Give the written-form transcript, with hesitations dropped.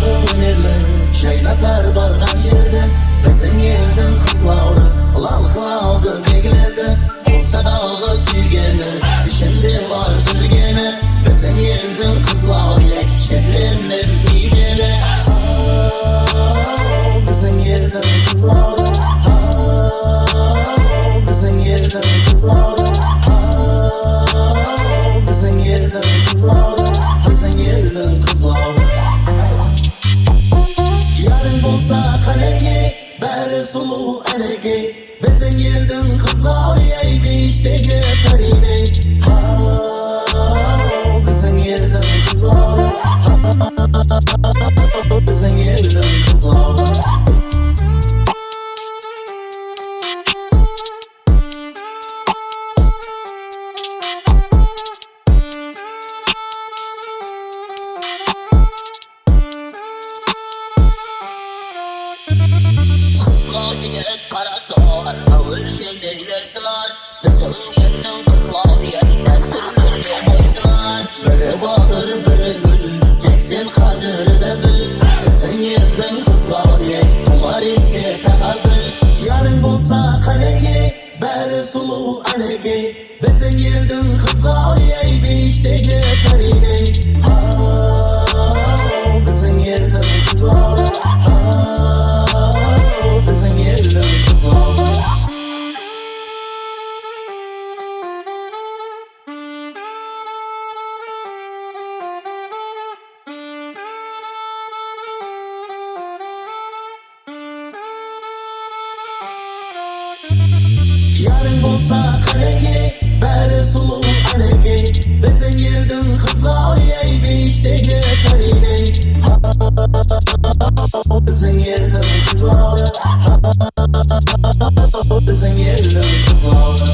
önerli Jaylatar bargan жерден Біздің елдің қызлауры Лалқылауды белгілерді Болса дағы сүйгені Ішінде бар білгені Біздің елдің қызлауры Шетленнен игені Біздің елдің қызлауры Біздің елдің қызлауры Біздің елдің қызлауры Біздің елдің қызлауры Yarın болса қалеге бәрі сұлу әнеге Біздің елдің қызлауры ей бейіштегі пәрине Біздің елдің қызлауры Біздің елдің қызлауры Jigit qarasar, ölçüldeyler sılar Bizim elden kızlar ey dasturlarga boysunar Biri batır, biri gül, teksin qadrini bil Bizim elden kızlar ey tular ise taqabil Yarın bolsa qalege, bari sulu anege Bizim elden kızlar ey beştegi parine Bizim elden kızlar Bizim elden kızlar Yarın bolsa qalege, bari sulu anege Bizim elden kızlar ey beştegi parine Bizim elden kızlar Bizim elden kızlar